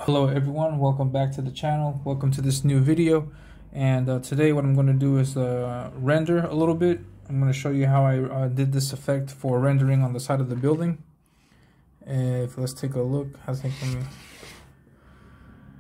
Hello everyone, welcome back to the channel. Welcome to this new video. And today what I'm going to do is render a little bit. I'm going to show you how I did this effect for rendering on the side of the building. If let's take a look. I think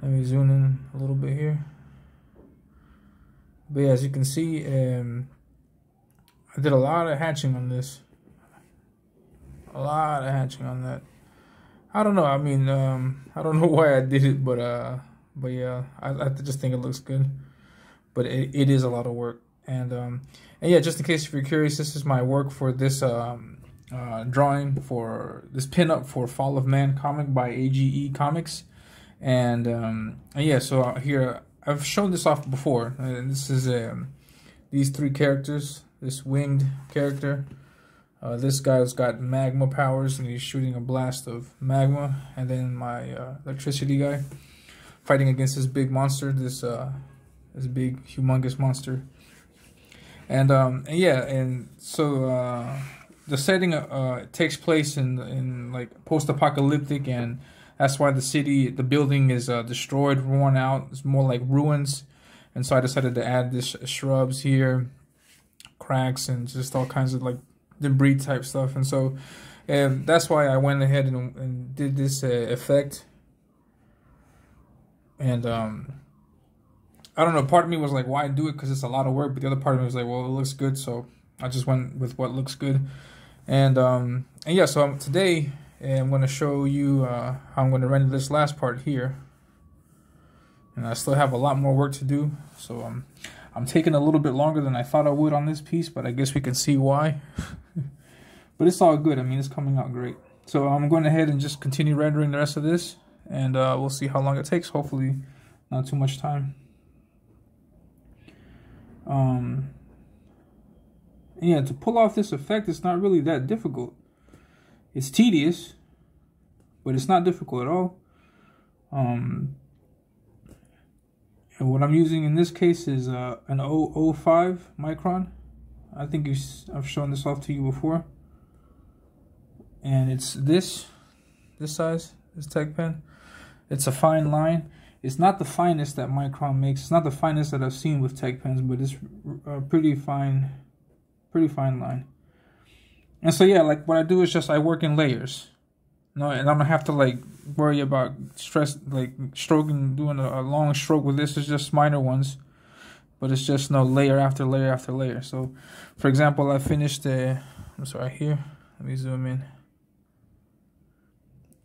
let me zoom in a little bit here. But yeah, as you can see, I did a lot of hatching on this. A lot of hatching on that. I don't know. I mean, I don't know why I did it, but yeah, I just think it looks good. But it is a lot of work, and yeah, just in case if you're curious, this is my work for this drawing for this pinup for Fall of Man comic by AGE Comics, and yeah, so here I've shown this off before. This is these three characters. This winged character. This guy's got magma powers and he's shooting a blast of magma, and then my electricity guy fighting against this big monster, this big humongous monster, and yeah, and so the setting takes place in like post-apocalyptic, and that's why the building is destroyed, worn out. It's more like ruins, and so I decided to add this shrubs here, cracks, and just all kinds of like debris type stuff. And so that's why I went ahead and did this effect. And I don't know, part of me was like, why do it, because it's a lot of work, but the other part of me was like, well, it looks good, so I just went with what looks good. And yeah, so today I'm going to show you how I'm going to render this last part here, and I still have a lot more work to do, so I'm taking a little bit longer than I thought I would on this piece, but I guess we can see why. But it's all good. I mean, it's coming out great. So I'm going ahead and just continue rendering the rest of this, and we'll see how long it takes. Hopefully not too much time. Yeah, to pull off this effect, it's not really that difficult. It's tedious, but it's not difficult at all. And what I'm using in this case is an 005 micron. I think I've shown this off to you before. And it's this size, this tech pen. It's a fine line. It's not the finest that Micron makes. It's not the finest that I've seen with tech pens, but it's a pretty fine line. And so yeah, like what I do is just I work in layers. No, and I don't have to like worry about doing a long stroke with this. It's just minor ones, but it's just layer after layer after layer. So, for example, I finished I'm sorry, here. Let me zoom in.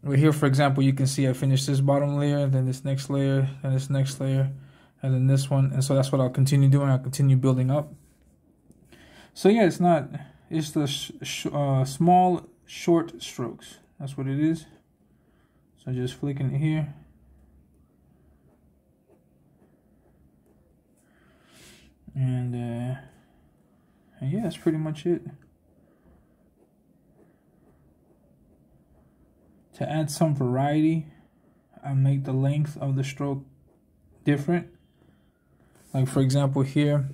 Right here, for example, you can see I finished this bottom layer, then this next layer, and this next layer, and then this one. And so that's what I'll continue doing. I'll continue building up. So yeah, it's the small, short strokes. That's what it is. So just flicking it here. And yeah, that's pretty much it. To add some variety, I make the length of the stroke different. Like for example here,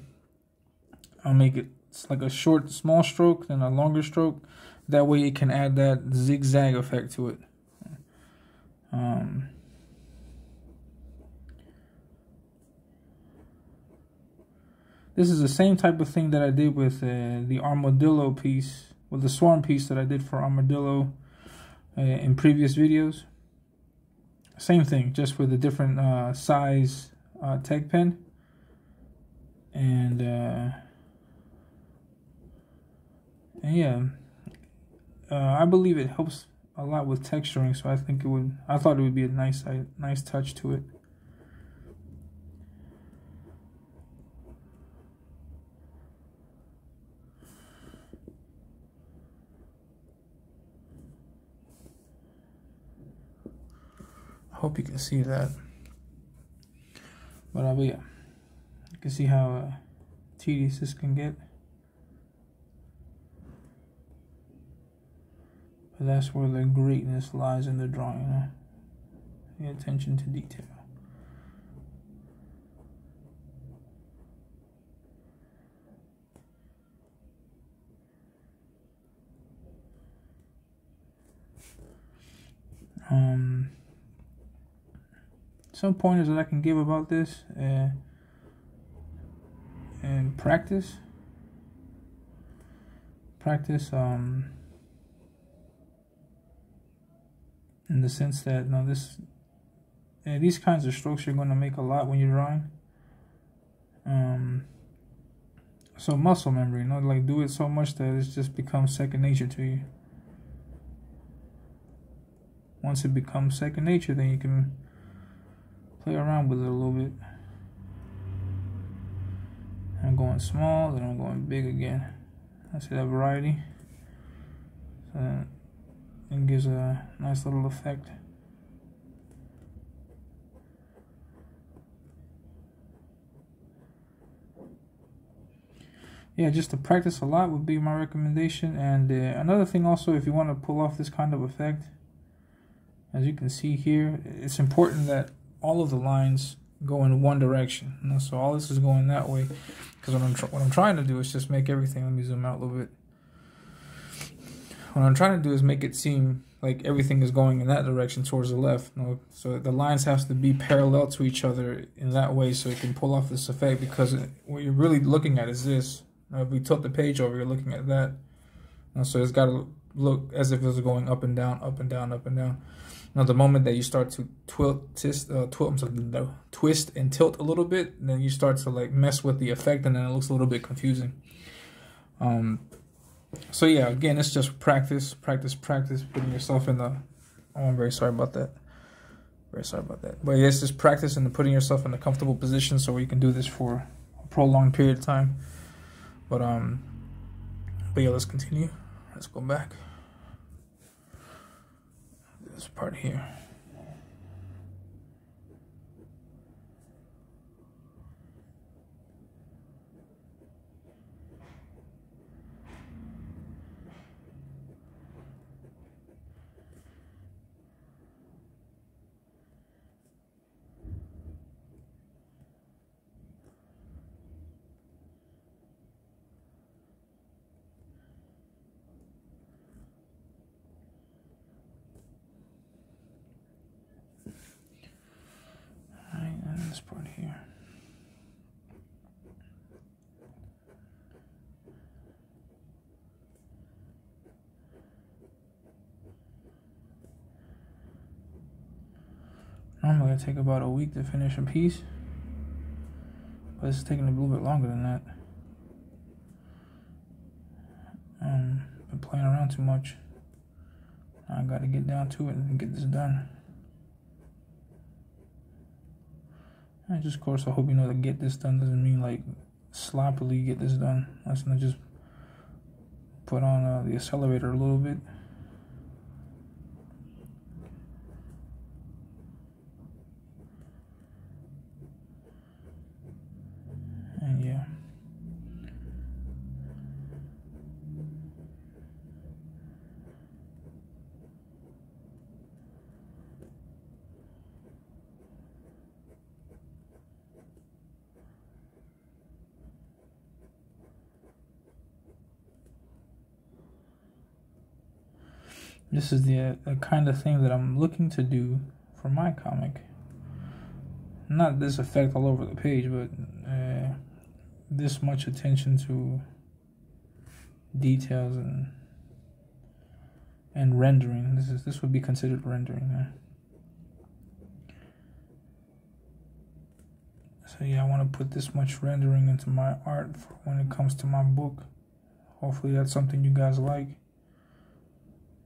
I'll make it like a short, small stroke, then a longer stroke. That way it can add that zigzag effect to it. This is the same type of thing that I did with the Armadillo piece, with the Swarm piece that I did for Armadillo in previous videos. Same thing, just with a different size tech pen. And yeah, I believe it helps a lot with texturing, so I thought it would be a nice touch to it. I hope you can see that. But yeah, you can see how tedious this can get. But that's where the greatness lies in the drawing, the attention to detail. some pointers that I can give about this and practice in the sense that these kinds of strokes you're going to make a lot when you're drawing. So muscle memory, like do it so much that it just becomes second nature to you. Once it becomes second nature, then you can play around with it a little bit. I'm going small, then I'm going big again. I see that variety. So it gives a nice little effect. Yeah, just to practice a lot would be my recommendation. And another thing also, if you want to pull off this kind of effect, as you can see here, it's important that all of the lines go in one direction. So all this is going that way, because what I'm trying to do is just make everything. Let me zoom out a little bit. What I'm trying to do is make it seem like everything is going in that direction towards the left. So the lines have to be parallel to each other in that way, so it can pull off this effect. Because what you're really looking at is this. If we tilt the page over, you're looking at that. So it's got to look as if it was going up and down, up and down, up and down. Now, the moment that you start to twist and tilt a little bit, then you start to like mess with the effect, and then it looks a little bit confusing. So yeah, again, it's just practice, putting yourself in the. Oh, I'm very sorry about that. Very sorry about that. But yeah, it's just practice and putting yourself in a comfortable position so you can do this for a prolonged period of time. But yeah, let's continue. Let's go back. This part here. This part here. Normally I take about a week to finish a piece, but it's taking a little bit longer than that. Been playing around too much. I got to get down to it and get this done. And just, of course, I hope you know that get this done doesn't mean like sloppily get this done. Let's not just put on the accelerator a little bit. And yeah. This is the kind of thing that I'm looking to do for my comic. Not this effect all over the page, but this much attention to details and rendering. This would be considered rendering. So yeah, I want to put this much rendering into my art for when it comes to my book. Hopefully that's something you guys like.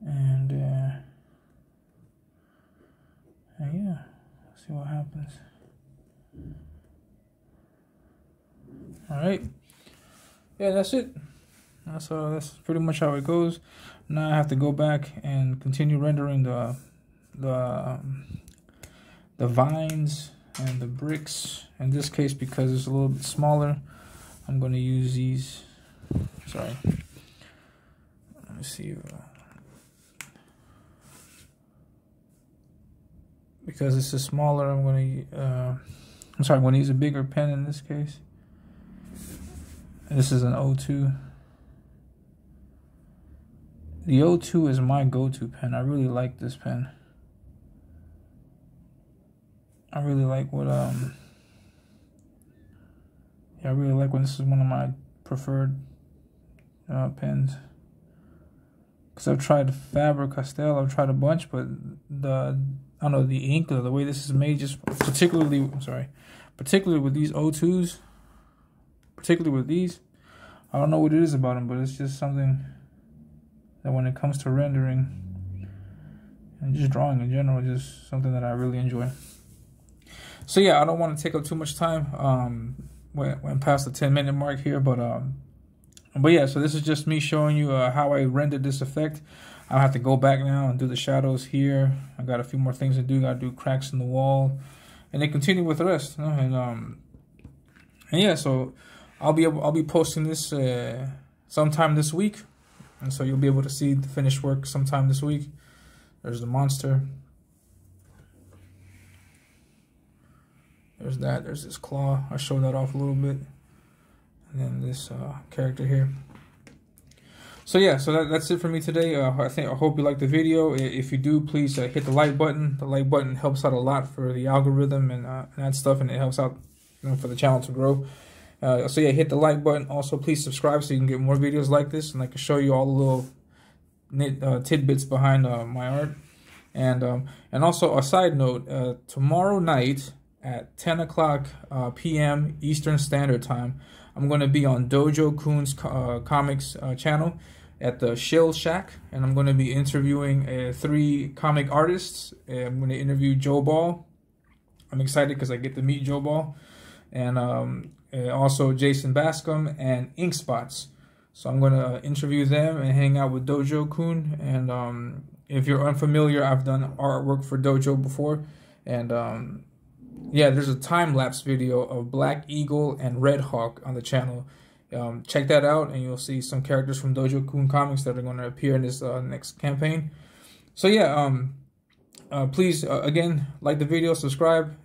And yeah, see what happens. All right, yeah, that's it. That's pretty much how it goes. Now I have to go back and continue rendering the vines and the bricks. In this case, because it's a little bit smaller, I'm going to use these. Sorry. Let me see. Because this is smaller, I'm going to use a bigger pen in this case. This is an O2. The O2 is my go-to pen. I really like this pen. I really like what yeah, I really like when this is one of my preferred pens. Because I've tried Faber-Castell, I've tried a bunch, but I don't know, the ink or the way this is made, just particularly with these O2s, particularly with these, I don't know what it is about them, but it's just something that when it comes to rendering and just drawing in general, just something that I really enjoy. So yeah, I don't want to take up too much time. Went past the 10-minute mark here, but yeah, so this is just me showing you how I rendered this effect. I'll have to go back now and do the shadows here. I got a few more things to do. Got to do cracks in the wall, and then continue with the rest. You know? And yeah, so I'll be posting this sometime this week, and so you'll be able to see the finished work sometime this week. There's the monster. There's that. There's this claw. I showed that off a little bit. And then this character here. So yeah, so that's it for me today. I hope you liked the video. If you do, please hit the like button. The like button helps out a lot for the algorithm and that stuff, and it helps out, you know, for the channel to grow. So yeah, hit the like button. Also, please subscribe so you can get more videos like this, and I can show you all the little tidbits behind my art. And also a side note: tomorrow night at 10 o'clock p.m. Eastern Standard Time, I'm going to be on Dojo Coon's comics channel at the Shill Shack, and I'm going to be interviewing 3 comic artists. I'm going to interview Joe Ball. I'm excited because I get to meet Joe Ball, and also Jason Bascom and Ink Spots. So I'm going to interview them and hang out with Dojo Coon. And if you're unfamiliar, I've done artwork for Dojo before, and yeah, there's a time-lapse video of Black Eagle and Red Hawk on the channel. Check that out, and you'll see some characters from Dojo Coon Comics that are going to appear in this next campaign. So yeah, please, again, like the video, subscribe.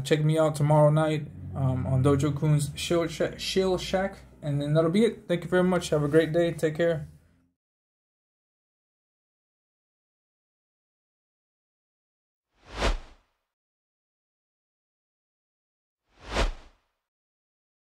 Check me out tomorrow night on Dojo Coon's Shill Shack. And then that'll be it. Thank you very much. Have a great day. Take care.